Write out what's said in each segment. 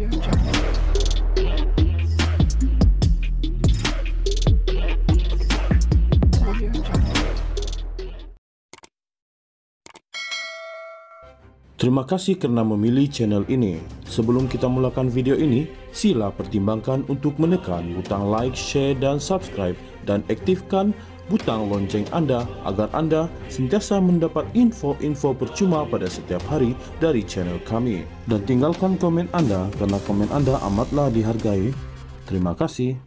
Terima kasih karena memilih channel ini. Sebelum kita mulakan video ini, sila pertimbangkan untuk menekan butang like, share, dan subscribe, dan aktifkan butang lonceng Anda agar Anda sentiasa mendapat info-info percuma pada setiap hari dari channel kami. Dan tinggalkan komen Anda karena komen Anda amatlah dihargai. Terima kasih.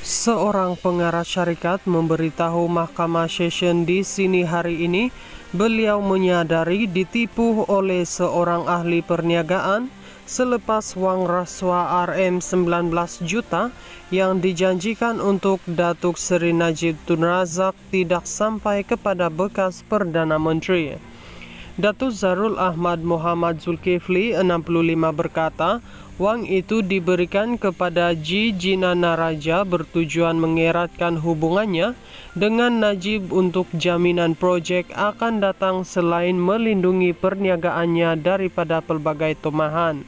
Seorang pengarah syarikat memberitahu Mahkamah Session di sini hari ini, beliau menyadari ditipu oleh seorang ahli perniagaan selepas wang rasuah Rm 19 juta yang dijanjikan untuk Datuk Seri Najib Tun Razak tidak sampai kepada bekas Perdana Menteri. Datuk Zarul Ahmad Muhammad Zulkifli 65 berkata, wang itu diberikan kepada Ji Jinanaraja bertujuan mengeratkan hubungannya dengan Najib untuk jaminan projek akan datang selain melindungi perniagaannya daripada pelbagai tomahan.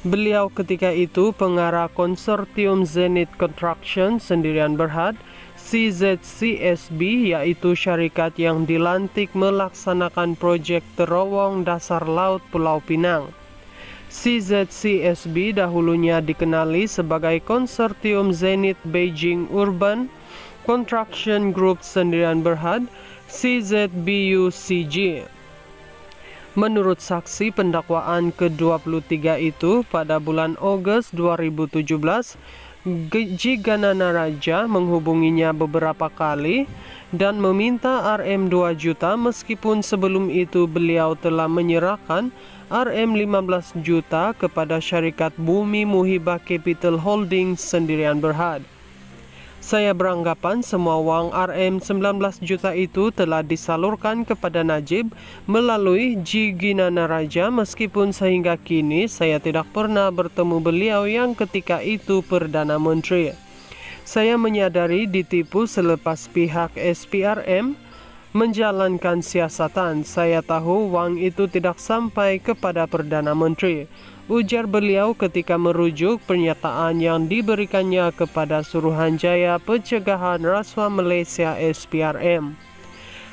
Beliau ketika itu pengarah konsortium Zenith Construction Sendirian Berhad, CZCSB, yaitu syarikat yang dilantik melaksanakan projek terowong dasar laut Pulau Pinang. CZCSB dahulunya dikenali sebagai Konsortium Zenith Beijing Urban Construction Group Sendirian Berhad, CZBUCG. Menurut saksi pendakwaan ke-23 itu, pada bulan Ogos 2017, Ji Gananaraja menghubunginya beberapa kali dan meminta Rm 2 juta meskipun sebelum itu beliau telah menyerahkan Rm 15 juta kepada syarikat Bumi Muhibah Capital Holding Sendirian Berhad. Saya beranggapan semua wang Rm 19 juta itu telah disalurkan kepada Najib melalui Ji Ginanaraja meskipun sehingga kini saya tidak pernah bertemu beliau yang ketika itu Perdana Menteri. Saya menyadari ditipu selepas pihak SPRM menjalankan siasatan. Saya tahu wang itu tidak sampai kepada Perdana Menteri, ujar beliau ketika merujuk pernyataan yang diberikannya kepada Suruhanjaya Pencegahan Rasuah Malaysia SPRM.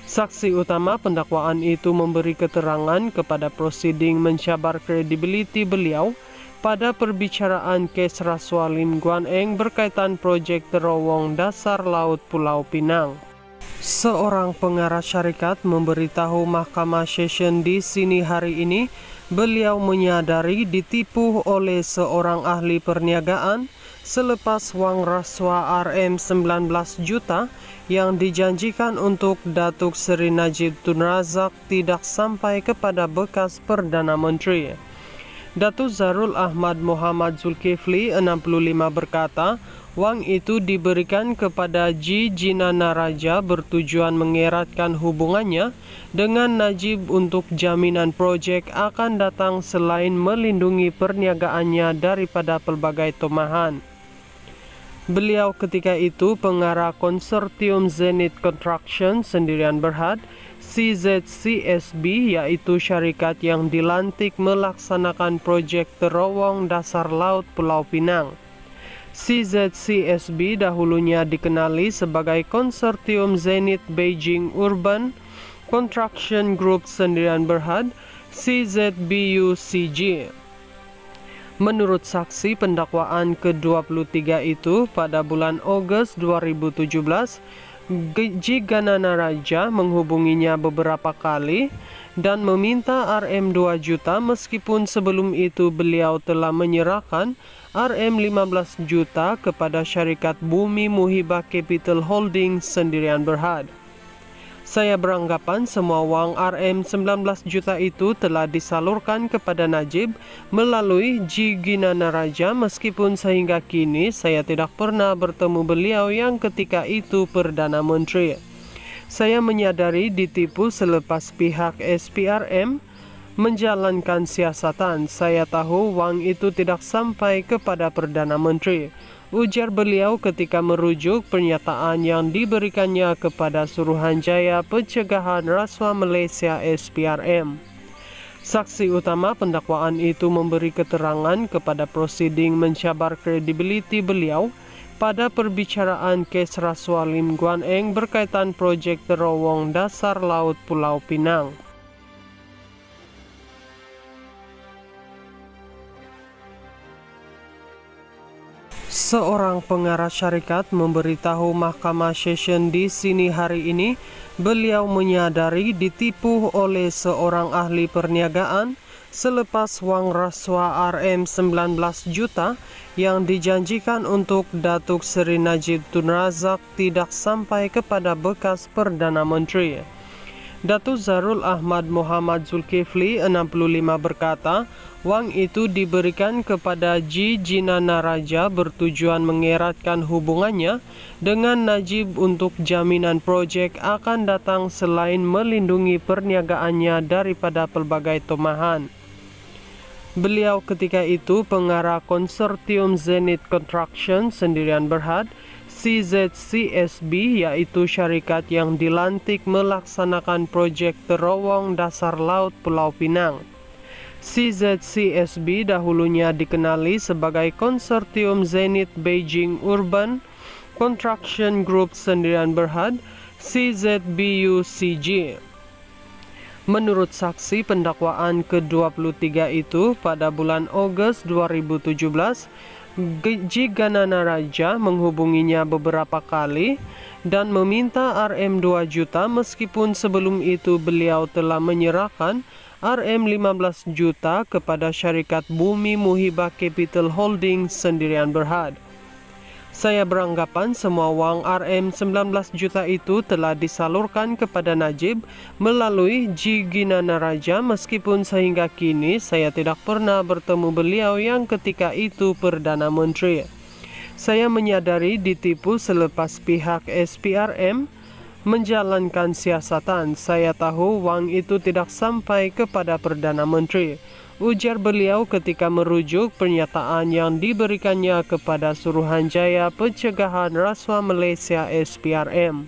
Saksi utama pendakwaan itu memberi keterangan kepada prosiding mencabar kredibiliti beliau pada perbicaraan kes rasuah Lim Guan Eng berkaitan projek terowong dasar laut Pulau Pinang. Seorang pengarah syarikat memberitahu Mahkamah Session di sini hari ini, beliau menyadari ditipu oleh seorang ahli perniagaan selepas wang rasuah Rm 19 juta yang dijanjikan untuk Datuk Seri Najib Tun Razak tidak sampai kepada bekas Perdana Menteri. Datuk Zarul Ahmad Muhammad Zulkifli 65 berkata, wang itu diberikan kepada Ji Jinanaraja bertujuan mengeratkan hubungannya dengan Najib untuk jaminan projek akan datang selain melindungi perniagaannya daripada pelbagai tomahan. Beliau ketika itu pengarah konsortium Zenith Construction Sendirian Berhad, CZCSB, yaitu syarikat yang dilantik melaksanakan projek terowong dasar laut Pulau Pinang. CZCSB dahulunya dikenali sebagai Konsortium Zenith Beijing Urban Construction Group Sendirian Berhad, CZBUCG. Menurut saksi pendakwaan ke-23 itu, pada bulan Ogos 2017, Ji Gananaraja menghubunginya beberapa kali dan meminta Rm 2 juta meskipun sebelum itu beliau telah menyerahkan Rm 15 juta kepada syarikat Bumi Muhibah Capital Holding Sendirian Berhad. Saya beranggapan semua wang Rm 19 juta itu telah disalurkan kepada Najib melalui Ji Ginanaraja meskipun sehingga kini saya tidak pernah bertemu beliau yang ketika itu Perdana Menteri. Saya menyadari ditipu selepas pihak SPRM menjalankan siasatan. Saya tahu wang itu tidak sampai kepada Perdana Menteri, ujar beliau ketika merujuk pernyataan yang diberikannya kepada Suruhanjaya Pencegahan Rasuah Malaysia SPRM. Saksi utama pendakwaan itu memberi keterangan kepada prosiding mencabar kredibiliti beliau pada perbicaraan kes rasuah Lim Guan Eng berkaitan proyek terowong dasar laut Pulau Pinang. Seorang pengarah syarikat memberitahu Mahkamah Session di sini hari ini, beliau menyadari ditipu oleh seorang ahli perniagaan selepas wang rasuah Rm 19 juta yang dijanjikan untuk Datuk Seri Najib Tun Razak tidak sampai kepada bekas Perdana Menteri. Datuk Zarul Ahmad Muhammad Zulkifli 65 berkata, wang itu diberikan kepada Ji Jinana Raja bertujuan mengeratkan hubungannya dengan Najib untuk jaminan proyek akan datang selain melindungi perniagaannya daripada pelbagai tomahan. Beliau ketika itu pengarah konsortium Zenith Construction Sendirian Berhad, CZCSB, yaitu syarikat yang dilantik melaksanakan proyek terowong dasar laut Pulau Pinang. CZCSB dahulunya dikenali sebagai Konsortium Zenith Beijing Urban Construction Group Sendirian Berhad, CZBUCG. Menurut saksi pendakwaan ke-23 itu, pada bulan Ogos 2017, Ji Ganana Raja menghubunginya beberapa kali dan meminta Rm 2 juta meskipun sebelum itu beliau telah menyerahkan Rm 15 juta kepada syarikat Bumi Muhibah Capital Holding Sendirian Berhad. Saya beranggapan semua wang Rm 19 juta itu telah disalurkan kepada Najib melalui Ji Ganana Raja meskipun sehingga kini saya tidak pernah bertemu beliau yang ketika itu Perdana Menteri. Saya menyadari ditipu selepas pihak SPRM menjalankan siasatan. Saya tahu wang itu tidak sampai kepada Perdana Menteri, ujar beliau ketika merujuk pernyataan yang diberikannya kepada Suruhanjaya Pencegahan Rasuah Malaysia SPRM.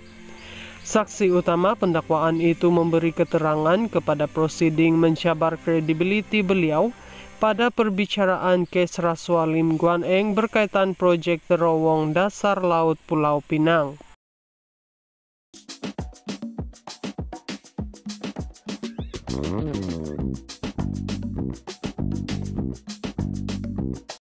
Saksi utama pendakwaan itu memberi keterangan kepada prosiding mencabar kredibiliti beliau pada perbicaraan kes rasuah Lim Guan Eng berkaitan proyek terowong dasar laut Pulau Pinang.